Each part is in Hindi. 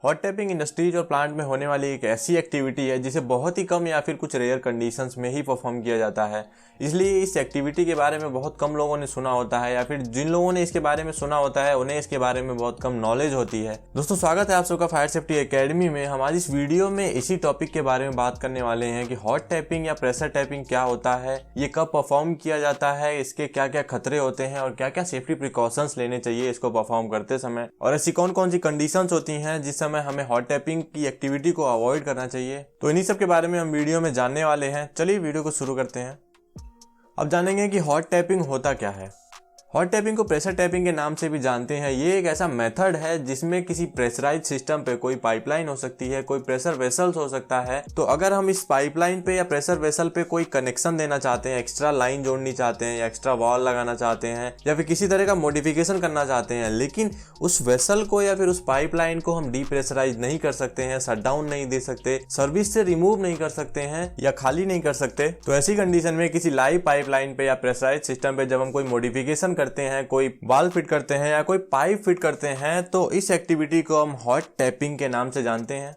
हॉट टैपिंग इंडस्ट्रीज और प्लांट में होने वाली एक ऐसी एक्टिविटी है जिसे बहुत ही कम या फिर कुछ रेयर कंडीशंस में ही परफॉर्म किया जाता है। इसलिए इस एक्टिविटी के बारे में बहुत कम लोगों ने सुना होता है या फिर जिन लोगों ने इसके बारे में सुना होता है उन्हें इसके बारे में बहुत कम नॉलेज होती है। दोस्तों, स्वागत है आप सबका फायर सेफ्टी एकेडमी में। हम आज इस वीडियो में इसी टॉपिक के बारे में बात करने वाले हैं कि हॉट टैपिंग या प्रेशर टैपिंग क्या होता है, ये कब परफॉर्म किया जाता है, इसके क्या क्या खतरे होते हैं और क्या क्या सेफ्टी प्रिकॉशंस लेने चाहिए इसको परफॉर्म करते समय, और ऐसी कौन कौन सी कंडीशंस होती हैं जिस समय हमें हॉट टैपिंग की एक्टिविटी को अवॉइड करना चाहिए। तो इन्हीं सब के बारे में हम वीडियो में जानने वाले हैं। चलिए वीडियो को शुरू करते हैं। अब जानेंगे कि हॉट टैपिंग होता क्या है। हॉट टैपिंग को प्रेशर टैपिंग के नाम से भी जानते हैं। ये एक ऐसा मेथड है जिसमें किसी प्रेशराइज सिस्टम पे कोई पाइपलाइन हो सकती है, कोई प्रेशर वेसल्स हो सकता है। तो अगर हम इस पाइपलाइन पे या प्रेशर वेसल पे कोई कनेक्शन देना चाहते हैं, एक्स्ट्रा लाइन जोड़नी चाहते हैं या एक्स्ट्रा वॉल लगाना चाहते हैं या फिर किसी तरह का मॉडिफिकेशन करना चाहते हैं, लेकिन उस वेसल को या फिर उस पाइपलाइन को हम डीप्रेशराइज नहीं कर सकते हैं, शट डाउन नहीं दे सकते, सर्विस से रिमूव नहीं कर सकते हैं या खाली नहीं कर सकते, तो ऐसी कंडीशन में किसी लाइव पाइपलाइन पे या प्रेशराइज सिस्टम पे जब हम कोई मॉडिफिकेशन करते हैं, कोई वाल फिट करते हैं या कोई पाइप फिट करते हैं, तो इस एक्टिविटी को हम हॉट टैपिंग के नाम से जानते हैं।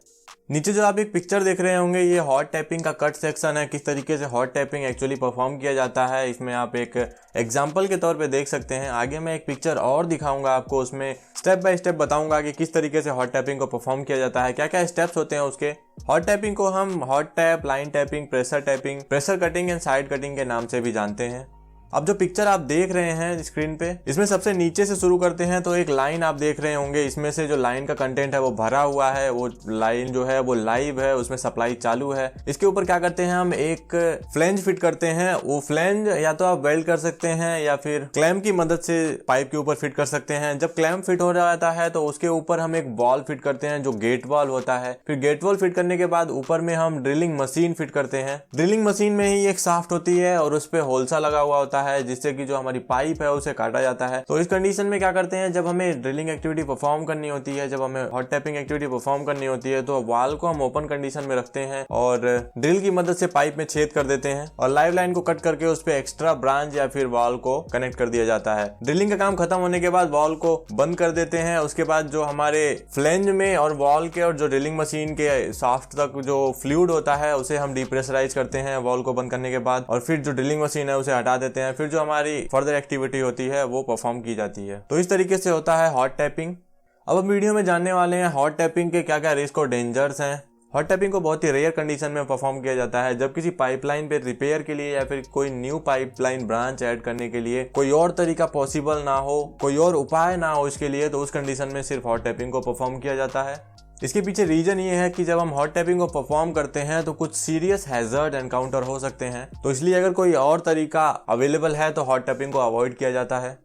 नीचे जो आप एक पिक्चर देख रहे होंगे, ये हॉट टैपिंग का कट सेक्शन है, किस तरीके से हॉट टैपिंग एक्चुअली परफॉर्म किया जाता है। इसमें आप एक एग्जांपल के तौर पे देख सकते हैं। आगे मैं एक पिक्चर और दिखाऊंगा आपको, उसमें स्टेप बाय स्टेप बताऊंगा कि किस तरीके से हॉट टैपिंग को परफॉर्म किया जाता है, क्या क्या स्टेप्स होते हैं उसके। हॉट टैपिंग को हम hot tap, line tapping, pressure cutting and side cutting के नाम से भी जानते हैं। अब जो पिक्चर आप देख रहे हैं स्क्रीन पे, इसमें सबसे नीचे से शुरू करते हैं तो एक लाइन आप देख रहे होंगे। इसमें से जो लाइन का कंटेंट है वो भरा हुआ है, वो लाइन जो है वो लाइव है, उसमें सप्लाई चालू है। इसके ऊपर क्या करते हैं, हम एक फ्लेंज फिट करते हैं। वो फ्लेंज या तो आप वेल्ड कर सकते हैं या फिर क्लैम्प की मदद से पाइप के ऊपर फिट कर सकते हैं। जब क्लैम्प फिट हो जाता है तो उसके ऊपर हम एक वॉल फिट करते हैं जो गेट वॉल होता है। फिर गेट वॉल फिट करने के बाद ऊपर में हम ड्रिलिंग मशीन फिट करते हैं। ड्रिलिंग मशीन में ही एक शाफ्ट होती है और उस पर होलसा लगा हुआ होता है जिससे कि जो हमारी पाइप है उसे काटा जाता है। तो इस कंडीशन में क्या करते हैं, जब हमें ड्रिलिंग एक्टिविटी परफॉर्म करनी होती है, जब हमें हॉट टैपिंग एक्टिविटी परफॉर्म करनी होती है, तो वाल को हम ओपन कंडीशन में रखते हैं और ड्रिल की मदद से पाइप में छेद कर देते हैं और लाइव लाइन को कट करके उस पर एक्स्ट्रा ब्रांच या फिर वॉल को कनेक्ट कर दिया जाता है। ड्रिलिंग का काम खत्म होने के बाद वॉल को बंद कर देते हैं। उसके बाद जो हमारे फ्लेंज में और वॉल के और जो ड्रिलिंग मशीन के शाफ्ट तक जो फ्लूइड होता है उसे हम डीप्रेशराइज करते हैं वॉल को बंद करने के बाद, और फिर जो ड्रिलिंग मशीन है उसे हटा देते हैं। फिर जो हमारी फर्दर एक्टिविटी होती है वो परफॉर्म की जाती है। तो इस तरीके से होता है हॉट टैपिंग। अब हम वीडियो में जानने वाले हैं हॉट टैपिंग के क्या क्या रिस्क और डेंजर्स हैं। हॉट टैपिंग को बहुत ही रेयर कंडीशन में परफॉर्म किया जाता है, जब किसी पाइपलाइन पे रिपेयर के लिए या फिर कोई न्यू पाइपलाइन ब्रांच ऐड करने के लिए कोई और तरीका पॉसिबल ना हो, कोई और उपाय ना हो इसके लिए, तो उस कंडीशन में सिर्फ हॉट टैपिंग को परफॉर्म किया जाता है। इसके पीछे रीजन ये है कि जब हम हॉट टैपिंग को परफॉर्म करते हैं तो कुछ सीरियस हैजर्ड एनकाउंटर हो सकते हैं, तो इसलिए अगर कोई और तरीका अवेलेबल है तो हॉट टैपिंग को अवॉइड किया जाता है।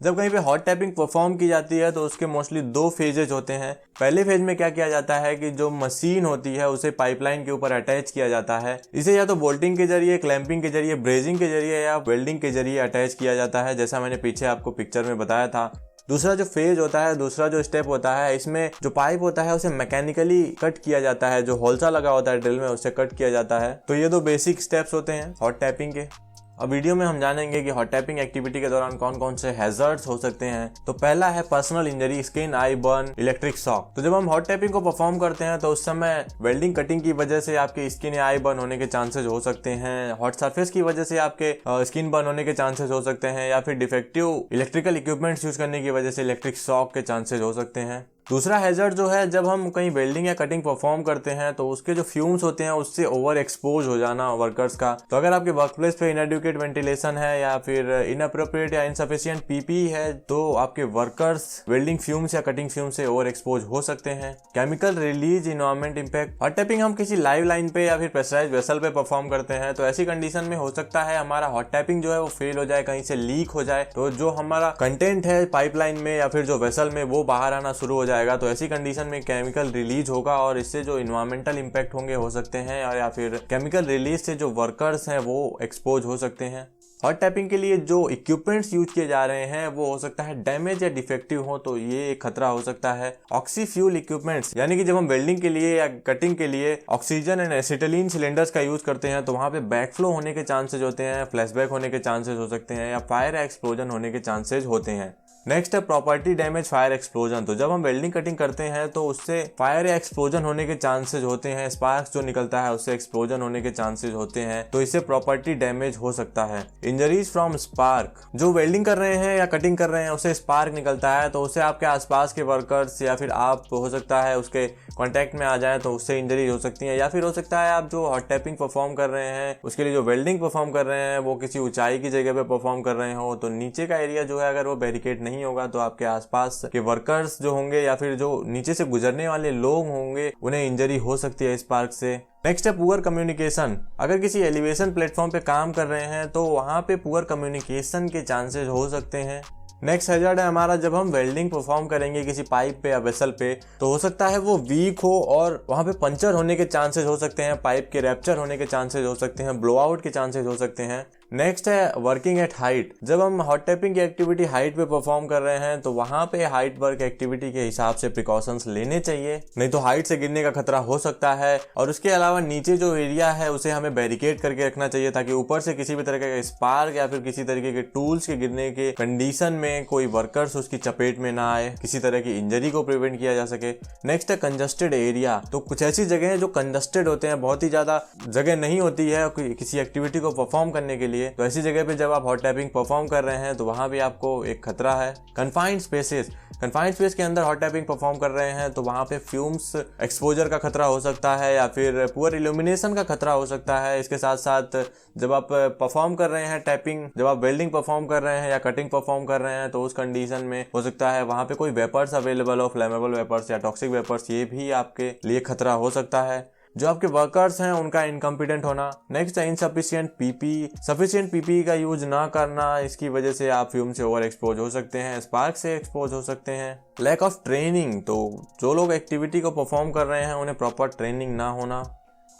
जब कहीं पे हॉट टैपिंग परफॉर्म की जाती है तो उसके मोस्टली 2 फेजेज होते हैं। पहले फेज में क्या किया जाता है कि जो मशीन होती है उसे पाइपलाइन के ऊपर अटैच किया जाता है। इसे या तो बोल्टिंग के जरिए, क्लैंपिंग के जरिए, ब्रेजिंग के जरिए या वेल्डिंग के जरिए अटैच किया जाता है, जैसा मैंने पीछे आपको पिक्चर में बताया था। दूसरा जो फेज होता है, दूसरा जो स्टेप होता है, इसमें जो पाइप होता है उसे मैकेनिकली कट किया जाता है, जो होलसा लगा होता है ड्रिल में उसे कट किया जाता है। तो ये 2 बेसिक स्टेप्स होते हैं हॉट टैपिंग के। अब वीडियो में हम जानेंगे कि हॉट टैपिंग एक्टिविटी के दौरान कौन कौन से हैजर्ड्स हो सकते हैं। तो पहला है personal injury, skin, I burn, electric shock. तो जब हम हॉट टैपिंग को परफॉर्म करते हैं तो उस समय वेल्डिंग कटिंग की वजह से आपके स्किन या आई बर्न होने के चांसेस हो सकते हैं, हॉट सरफेस की वजह से आपके स्किन बर्न होने के चांसेस हो सकते हैं, या फिर डिफेक्टिव इलेक्ट्रिकल इक्विपमेंट्स यूज करने की वजह से इलेक्ट्रिक शॉक के चांसेस हो सकते हैं। दूसरा हैजर्ड जो है, जब हम कहीं वेल्डिंग या कटिंग परफॉर्म करते हैं तो उसके जो फ्यूम्स होते हैं उससे ओवर एक्सपोज हो जाना वर्कर्स का। तो अगर आपके वर्क प्लेस पे इनएडुकेट वेंटिलेशन है या फिर इनअप्रोप्रिएट या इनसफिशिएंट पीपीई है तो आपके वर्कर्स वेल्डिंग फ्यूम्स या कटिंग फ्यूम्स से ओवर एक्सपोज हो सकते हैं। Chemical release, environment impact. Hot tapping हम किसी लाइव लाइन पे या फिर प्रेशराइज वेसल पे परफॉर्म करते हैं, तो ऐसी कंडीशन में हो सकता है हमारा हॉट टैपिंग जो है वो फेल हो जाए, कहीं से लीक हो जाए, तो जो हमारा कंटेंट है पाइपलाइन में या फिर जो वेसल में वो बाहर आना शुरू हो जाएगा। तो ऐसी कंडीशन में केमिकल रिलीज होगा और इससे जो इन्वायरमेंटल इंपैक्ट होंगे हो सकते हैं, या फिर केमिकल रिलीज से जो वर्कर्स हैं वो एक्सपोज हो सकते हैं। हॉट टैपिंग के लिए जो इक्विपमेंट्स यूज किए जा रहे हैं वो हो सकता है डैमेज या डिफेक्टिव हो, तो ये एक खतरा हो सकता है। ऑक्सी फ्यूल इक्विपमेंट्स, यानी कि जब हम वेल्डिंग के लिए या कटिंग के लिए ऑक्सीजन एंड एसिटिलीन सिलेंडर्स का यूज करते हैं तो वहां पे बैकफ्लो होने के चांसेस होते हैं, फ्लैशबैक होने के चांसेस हो सकते हैं, या फायर या एक्सप्लोजन होने के चांसेस होते हैं। नेक्स्ट है प्रॉपर्टी डैमेज, फायर एक्सप्लोजन। तो जब हम वेल्डिंग कटिंग करते हैं तो उससे फायर या एक्सप्लोजन होने के चांसेस होते हैं, स्पार्क्स जो निकलता है उससे एक्सप्लोजन होने के चांसेस होते हैं, तो इससे प्रॉपर्टी डैमेज हो सकता है। इंजरीज फ्रॉम स्पार्क, जो वेल्डिंग कर रहे हैं या कटिंग कर रहे हैं उससे स्पार्क निकलता है तो उससे आपके आसपास के वर्कर्स या फिर आप हो सकता है उसके कांटेक्ट में आ जाए तो उससे इंजरी हो सकती है। या फिर हो सकता है आप जो हॉट टैपिंग परफॉर्म कर रहे हैं उसके लिए जो वेल्डिंग परफॉर्म कर रहे हैं वो किसी ऊंचाई की जगह पे परफॉर्म कर रहे हो, तो नीचे का एरिया जो है अगर वो बैरिकेड नहीं होगा तो आपके आसपास के वर्कर्स जो होंगे या फिर जो नीचे से गुजरने वाले लोग होंगे उन्हें इंजरी हो सकती है स्पार्क से। नेक्स्ट है पुअर कम्युनिकेशन। अगर किसी एलिवेशन प्लेटफॉर्म पे काम कर रहे हैं तो वहां पे पुअर कम्युनिकेशन के चांसेस हो सकते हैं। नेक्स्ट हैजर्ड है हमारा, जब हम वेल्डिंग परफॉर्म करेंगे किसी पाइप पे या वेसल पे तो हो सकता है वो वीक हो और वहां पे पंचर होने के चांसेस हो सकते हैं, पाइप के रैप्चर होने के चांसेस हो सकते हैं, ब्लो आउट के चांसेस हो सकते हैं। नेक्स्ट है वर्किंग एट हाइट। जब हम हॉट टैपिंग की एक्टिविटी हाइट पे परफॉर्म कर रहे हैं तो वहां पे हाइट वर्क एक्टिविटी के हिसाब से प्रिकॉशंस लेने चाहिए, नहीं तो हाइट से गिरने का खतरा हो सकता है। और उसके अलावा नीचे जो एरिया है उसे हमें बैरिकेड करके रखना चाहिए ताकि ऊपर से किसी भी तरह का स्पार्क या फिर किसी तरीके के टूल्स के गिरने के कंडीशन में कोई वर्कर्स उसकी चपेट में ना आए, किसी तरह की इंजरी को प्रिवेंट किया जा सके। नेक्स्ट है कंजस्टेड एरिया। तो कुछ ऐसी जगह है जो कंजस्टेड होते हैं, बहुत ही ज्यादा जगह नहीं होती है किसी एक्टिविटी को परफॉर्म करने के लिए, तो ऐसी जगह पे जब आप हॉट टैपिंग परफॉर्म कर रहे हैं तो वहां भी आपको एक खतरा है। कन्फाइंड स्पेसेस, कन्फाइंड स्पेस के अंदर हॉट टैपिंग परफॉर्म कर रहे हैं तो वहां पे फ्यूम्स एक्सपोजर का खतरा हो सकता है या फिर पुअर इल्यूमिनेशन का खतरा हो सकता है। इसके साथ साथ जब आप परफॉर्म कर रहे हैं टैपिंग, जब आप वेल्डिंग परफॉर्म कर रहे हैं या कटिंग परफॉर्म कर रहे हैं तो उस कंडीशन में हो सकता है वहां पे कोई वेपर्स अवेलेबल हो, फ्लेमेबल वेपर्स या टॉक्सिक वेपर्स, ये भी आपके लिए खतरा हो सकता है। जो आपके वर्कर्स हैं उनका इनकम्पिटेंट होना। नेक्स्ट है इनसफिशिएंट पीपी। सफिशिएंट पीपी का यूज ना करना, इसकी वजह से आप फ्यूम से ओवर एक्सपोज हो सकते हैं, स्पार्क से एक्सपोज हो सकते हैं। लैक ऑफ ट्रेनिंग, तो जो लोग एक्टिविटी को परफॉर्म कर रहे हैं उन्हें प्रॉपर ट्रेनिंग ना होना।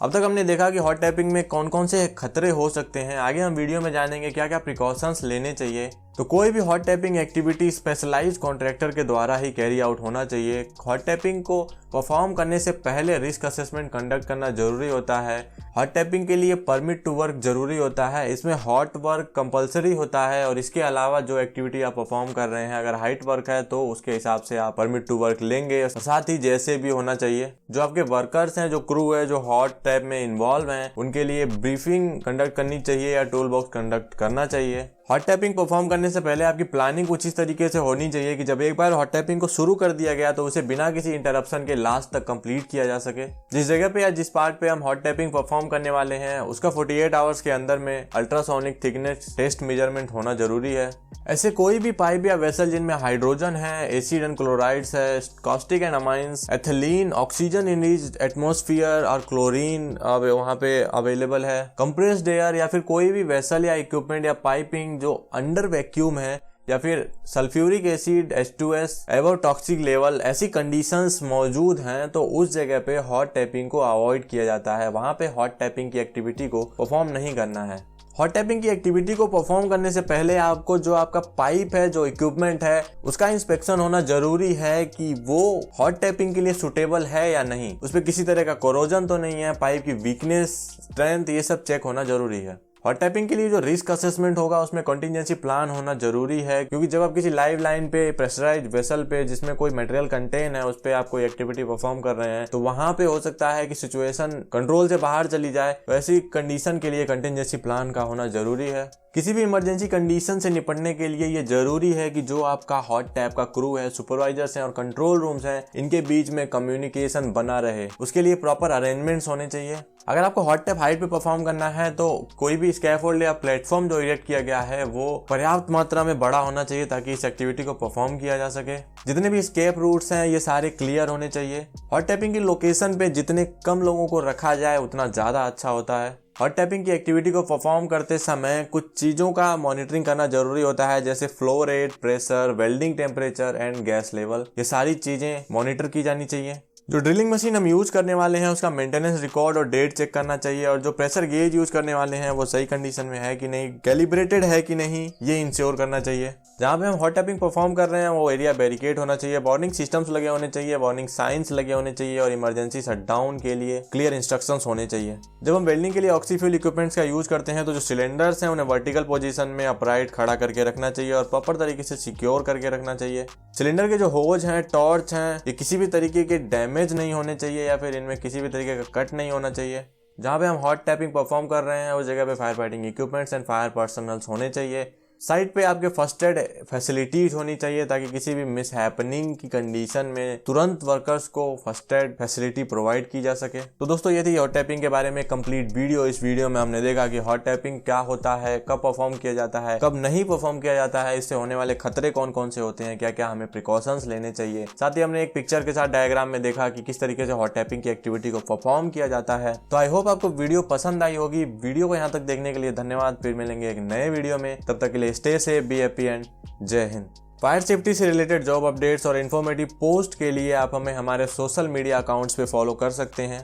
अब तक हमने देखा कि हॉट टैपिंग में कौन कौन से खतरे हो सकते हैं। आगे हम वीडियो में जानेंगे क्या क्या प्रिकॉशंस लेने चाहिए। तो कोई भी hot tapping activity specialised contractor के द्वारा ही कैरी आउट होना चाहिए। हॉट टैपिंग को परफॉर्म करने से पहले रिस्क असेसमेंट कंडक्ट करना जरूरी होता है। हॉट टैपिंग के लिए परमिट टू वर्क जरूरी होता है, इसमें हॉट वर्क कंपलसरी होता है और इसके अलावा जो एक्टिविटी आप परफॉर्म कर रहे हैं अगर हाइट वर्क है तो उसके हिसाब से आप परमिट टू वर्क लेंगे। और साथ ही जैसे भी होना चाहिए जो आपके वर्कर्स हैं, जो क्रू है, जो हॉट टैप में इन्वॉल्व हैं, उनके लिए ब्रीफिंग कंडक्ट करनी चाहिए या टूल बॉक्स कंडक्ट करना चाहिए। हॉट टैपिंग परफॉर्म करने से पहले आपकी प्लानिंग कुछ इस तरीके से होनी चाहिए कि जब एक बार हॉट टैपिंग को शुरू कर दिया गया तो उसे बिना किसी इंटरप्शन के लास्ट तक कंप्लीट किया जा सके। जिस जगह पे या जिस पार्ट पे हम हॉट टैपिंग परफॉर्म करने वाले हैं उसका 48 आवर्स के अंदर में अल्ट्रासोनिक थिकनेस टेस्ट मेजरमेंट होना जरूरी है। ऐसे कोई भी पाइप या वेसल जिनमें हाइड्रोजन है, एसिड एंड क्लोराइड्स है, caustic and amines, ethylene, oxygen in atmosphere और क्लोरीन वहां पे अवेलेबल है, कंप्रेस्ड एयर या फिर कोई भी वेसल या इक्विपमेंट या पाइपिंग जो अंडर वैक्यूम है या फिर सल्फ्यूरिक एसिड, H2S एवं टॉक्सिक लेवल, ऐसी कंडीशंस मौजूद हैं तो उस जगह पे हॉट टैपिंग को अवॉइड किया जाता है। वहां पे हॉट टैपिंग की एक्टिविटी को परफॉर्म नहीं करना है। हॉट टैपिंग की एक्टिविटी को परफॉर्म करने से पहले आपको जो आपका पाइप है, जो इक्विपमेंट है, उसका इंस्पेक्शन होना जरूरी है कि वो हॉट टैपिंग के लिए सुटेबल है या नहीं, उसपे किसी तरह का कोरोजन तो नहीं है, पाइप की वीकनेस, स्ट्रेंथ, ये सब चेक होना जरूरी है। हॉट टैपिंग के लिए जो रिस्क असेसमेंट होगा उसमें कंटिजेंसी प्लान होना जरूरी है, क्योंकि जब आप किसी लाइव लाइन पे, प्रेशराइज्ड वेसल पे जिसमें कोई मटेरियल कंटेन है उस पे आप कोई एक्टिविटी परफॉर्म कर रहे हैं तो वहां पे हो सकता है कि सिचुएशन कंट्रोल से बाहर चली जाए। वैसी कंडीशन के लिए कंटिजेंसी प्लान का होना जरूरी है। किसी भी इमरजेंसी कंडीशन से निपटने के लिए ये जरूरी है कि जो आपका हॉट टैप का क्रू है, सुपरवाइजर्स हैं और कंट्रोल रूम्स हैं, इनके बीच में कम्युनिकेशन बना रहे। उसके लिए प्रॉपर अरेंजमेंट्स होने चाहिए। अगर आपको हॉट टैप हाइट पे परफॉर्म करना है तो कोई भी स्कैफोल्ड या प्लेटफॉर्म जो इरेक्ट किया गया है वो पर्याप्त मात्रा में बड़ा होना चाहिए ताकि इस एक्टिविटी को परफॉर्म किया जा सके। जितने भी स्केप रूट्स हैं ये सारे क्लियर होने चाहिए। हॉट टैपिंग की लोकेशन पे जितने कम लोगों को रखा जाए उतना ज्यादा अच्छा होता है। हॉट टैपिंग की एक्टिविटी को परफॉर्म करते समय कुछ चीजों का मॉनिटरिंग करना जरूरी होता है, जैसे flow rate, pressure, welding temperature and gas level. ये सारी चीजें मॉनिटर की जानी चाहिए। जो ड्रिलिंग मशीन हम यूज करने वाले हैं उसका मेंटेनेंस रिकॉर्ड और डेट चेक करना चाहिए, और जो प्रेशर गेज यूज करने वाले हैं वो सही कंडीशन में है कि नहीं, कैलिब्रेटेड है कि नहीं, ये इंश्योर करना चाहिए। जहाँ पे हम हॉट टैपिंग परफॉर्म कर रहे हैं वो एरिया बैरिकेड होना चाहिए, वार्निंग सिस्टम्स लगे होने चाहिए, वार्निंग साइंस लगे होने चाहिए, और इमरजेंसी शटडाउन के लिए क्लियर इंस्ट्रक्शंस होने चाहिए। जब हम वेल्डिंग के लिए ऑक्सीफ्यूल इक्विपमेंट्स का यूज करते हैं तो जो सिलेंडर्स हैं उन्हें वर्टिकल पोजीशन में अपराइट खड़ा करके रखना चाहिए और प्रॉपर तरीके से सिक्योर करके रखना चाहिए। सिलेंडर के जो होज हैं, टॉर्च हैं, ये किसी भी तरीके के डैमेज नहीं होने चाहिए या फिर इनमें किसी भी तरीके का कट नहीं होना चाहिए। जहाँ पे हम हॉट टैपिंग परफॉर्म कर रहे हैं उस जगह पे fire fighting equipments and fire personnels होने चाहिए। साइट पे आपके फर्स्ट एड फैसिलिटीज होनी चाहिए ताकि किसी भी मिस हैपनिंग की कंडीशन में तुरंत वर्कर्स को फर्स्ट एड फैसिलिटी प्रोवाइड की जा सके। तो दोस्तों ये थी हॉट टैपिंग के बारे में कंप्लीट वीडियो। इस वीडियो में हमने देखा कि हॉट टैपिंग क्या होता है, कब परफॉर्म किया जाता है, कब नहीं परफॉर्म किया जाता है, इससे होने वाले खतरे कौन कौन से होते हैं, क्या क्या हमें प्रिकॉशंस लेने चाहिए। साथ ही हमने एक पिक्चर के साथ डायग्राम में देखा कि किस तरीके से हॉट टैपिंग की एक्टिविटी को परफॉर्म किया जाता है। तो आई होप आपको वीडियो पसंद आई होगी। वीडियो को यहाँ तक देखने के लिए धन्यवाद। फिर मिलेंगे एक नए वीडियो में, तब तक के लिए stay safe, be happy and जय हिंद। फायर सेफ्टी से रिलेटेड जॉब अपडेट्स और इन्फॉर्मेटिव पोस्ट के लिए आप हमें हमारे सोशल मीडिया अकाउंट्स पे फॉलो कर सकते हैं।